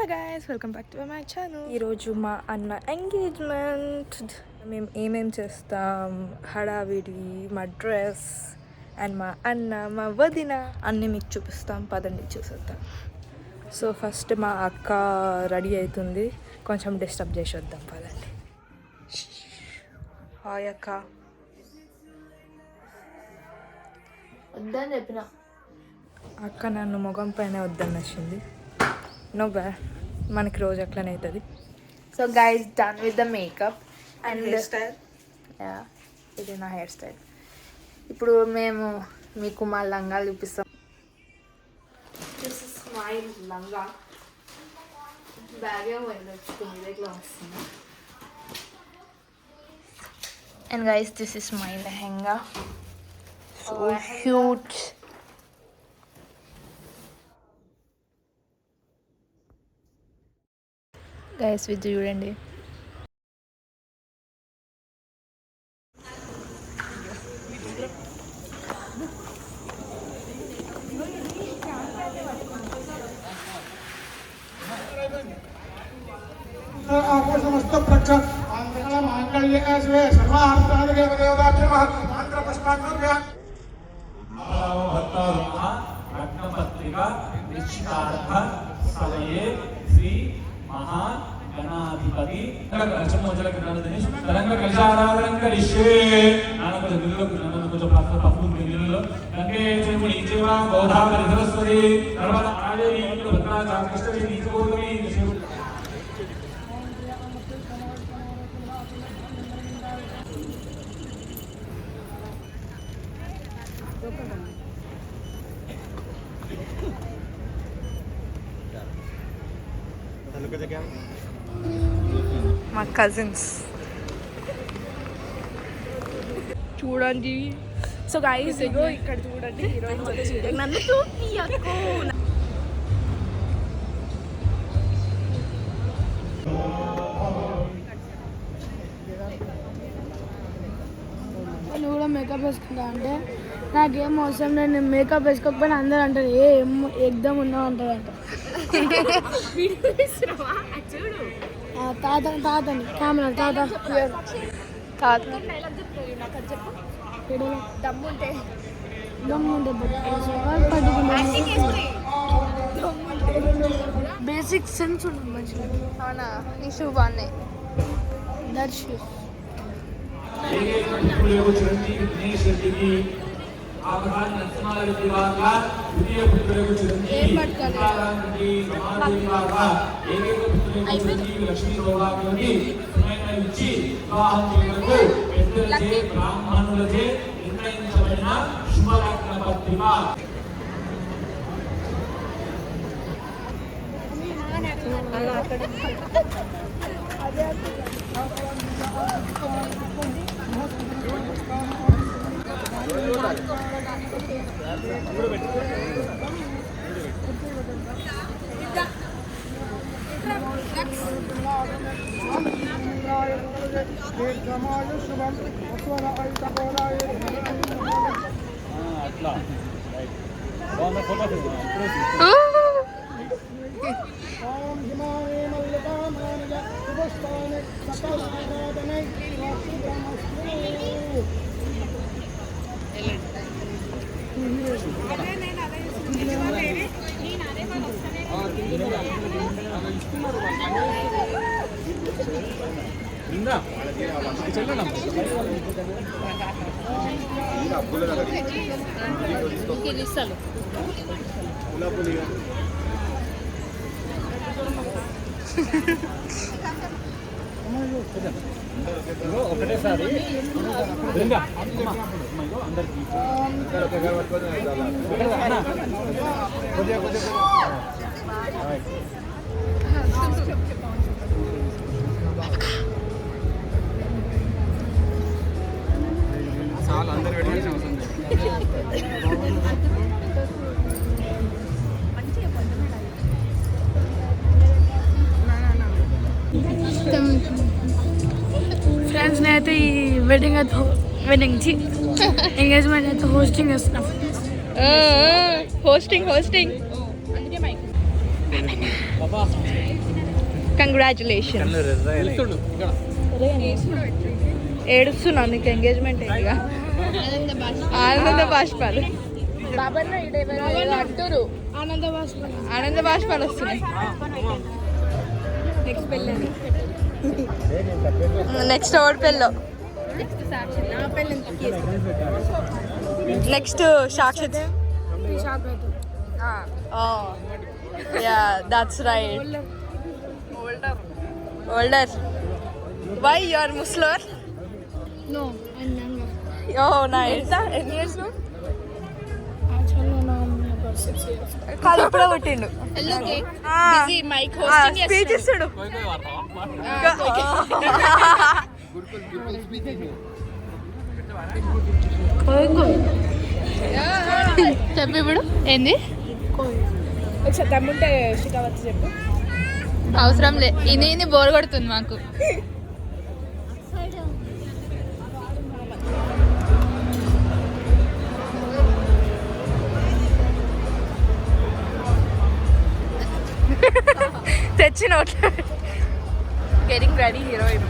Hello guys, welcome back to my channel. ఈరోజు మా అన్న ఎంగేజ్మెంట్. మేము ఏమేం చేస్తాం, హడావిడి, మా డ్రెస్ అండ్ మా అన్న, మా వదిన అన్నీ మీకు చూపిస్తాం. పదండి చూసేద్దాం. సో ఫస్ట్ మా అక్క రెడీ అవుతుంది, కొంచెం డిస్టర్బ్ చేసి వద్దాం. పదండి. హాయ్ అక్క. వద్దని చెప్పిన అక్క నన్ను ముఖం పైన వద్దని వచ్చింది. నో బ్యా, మనకి రోజు అట్లనే అవుతుంది. So guys, done with the makeup and hair style. ఇది నా హెయిర్ స్టైల్. ఇప్పుడు మేము మీకు మా లంగాలు చూపిస్తాం. దిస్ ఇస్ మై లంగా. బ్యాగ్ ఏమో వెళ్ళొచ్చుకుంది, ఇట్లా వస్తుంది. And guys, this is my lehenga. So cute. Guys with చూడండి. समस्त प्रक्ष मांगल्य सर्वार्थादिके देवताभ्यः मंत्रपुष्पाभ्यः रत्नपत्रिका निश्चितार्थ समये श्री महा गणाधिपति तरंग कलशाराधन करिष्ये नानक दिल्लो नमन को जो प्राप्त पप्पू दिल्लो गंगे चेमुनी चेवा गोदावरी सरस्वती नर्मदा कावेरी भद्रा कृष्ण नीच गोदावरी మా కజిన్స్ చూడండి. సో గైస్, ఇక్కడ చూడండి, హీరోయిన్ నన్ను చూపియకు. వాళ్ళు కూడా మేకప్ వేసుకుంటా అంటే నాకేం అవసరం, నేను మేకప్ వేసుకోకపోయినా అందరూ అంటారు ఏం ఎగ్దమ్ ఉన్నావు అంటారు అంట. తాతని కెమెరా తాత దమ్ముంటే బేసిక్ సెన్స్ ఉంటుంది మంచిగా. అవునా, నీ షూ బాగున్నాయి. దర్శి బ్రాహ్మణులచే నిర్ణయించబడిన శుభలగ్న పత్రిక. ఒకటేసారి అందరు పెట్టాల్సిన అవసరం ఫ్రెండ్స్, నేనైతే ఈ వెడ్డింగ్ ఎంగేజ్మెంట్ అయితే హోస్టింగ్ చేస్తున్నాం. హోస్టింగ్ బాబా కంగ్రాచులేషన్. ఏడుస్తున్నా నీకు ఎంగేజ్మెంట్ ఇక ఆనంద బాష్పాలు ఆనంద బాష్పాలు వస్తున్నాయి. నెక్స్ట్ ఓడి పెళ్ళో next Sakshi. Yeah that's right. Older. Why you are Muslim? No, I'm younger. Oh, nice. Any years now? Actually, no, I'm about 6 years. కాదు ఇప్పుడే పుట్టిండు. స్పీచ్ ఇస్తాడు. చెప్పు ఇప్పుడు ఏంది ఒకసారి తమ్ముంటే శిఖావతి చెప్పు. అవసరం లే, ఇది బోర్ కొడుతుంది మాకు. తెచ్చిన getting ready heroine.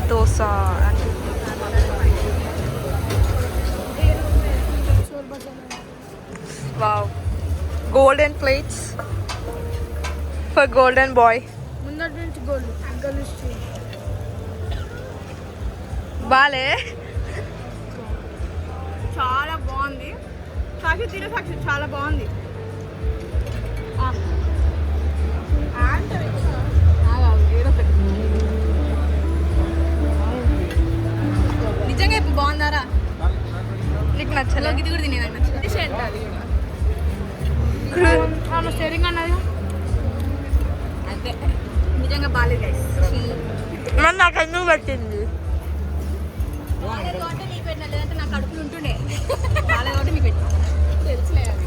Dosa and wow, golden plates for golden boy. ముందటి నుంచి గోల్డ్ గలుస్తూ బాలే చాలా బాగుంది. సాక్షి తినే సాక్షి చాలా బాగుంది. నిజంగా ఇప్పుడు బాగుందారా? నీకు నచ్చలేదు? ఇది కూడా తినే నాకు నచ్చింది. స్టేరింగ్ అన్నది అంతే, నిజంగా బాగాలేదు గైస్. మరి నాకు ఎందుకు పెట్టింది? బాగాలేదు కాబట్టి మీకు పెట్టిన, లేదంటే నా కడుపులు ఉంటుండే. బాగాలేదు కాబట్టి మీకు పెట్టిన తెలుసులే. అది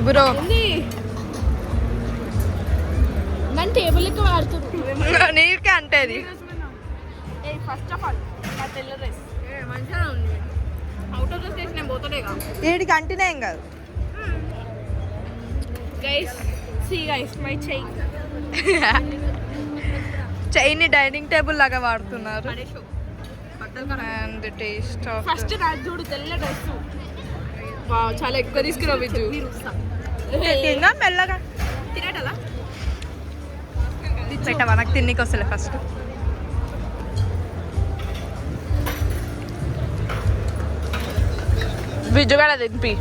బ్రో మన టేబుల్ లెక్క వాడుతున్నారు. నీకే అంటే అది ఫస్ట్ ఆఫ్ ఆల్ నా తెల్ల డ్రెస్ మంచిగా ఉంది. అవుట్ ఆఫ్ ద స్టేషన్ నేను పోతలేగా వీడికి అంటేనే ఏం కాదు. గైస్. సీ గైస్ మై చెయ్యి చైని డైనింగ్ టేబుల్ లాగా వాడుతున్నారు. పడేషో బట్టలు కదా. అండ్ టేస్ట్ ఆఫ్ ఫస్ట్ నా చూడు తెల్ల డ్రెస్. చాలా ఎక్కువ తీసుకురావు విద్యు. తిన్నా మెల్లగా తినేటలా పెట్టవా? నాకు తిన్నీకి వస్తలే ఫస్ట్. విజుగాడ తినిపి.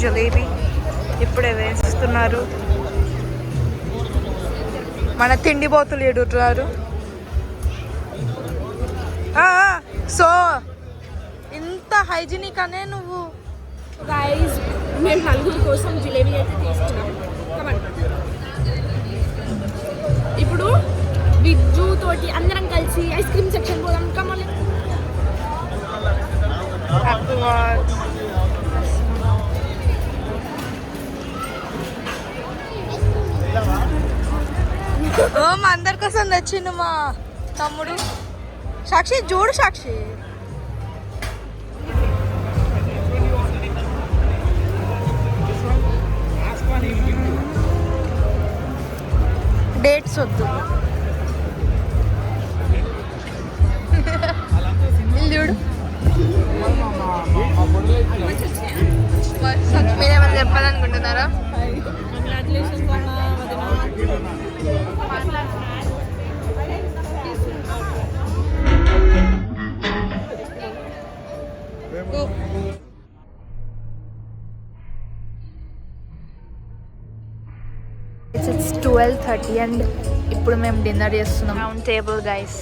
జలేబీ ఇప్పుడే వేస్తున్నారు. మన తిండి బోతులు ఎడుతున్నారు. సో ఇంత హైజీనిక్ అనే నువ్వు. గైస్ మేము నలుగురు కోసం జిలేబీ అయితే తీసుకున్నాం. ఇప్పుడు విజ్జు తోటి అందరం కలిసి ఐస్ క్రీమ్ సెక్షన్ పోదాం. కమల్ మా అందరి కోసం తెచ్చిండు మా తమ్ముడు. సాక్షి చూడు సాక్షి. డేట్స్ వద్దు. చూడు మీరేమైనా చెప్పాలనుకుంటున్నారా? It's 12:30 and ఇప్పుడు మేము డిన్నర్ చేస్తున్నాం. Round table guys.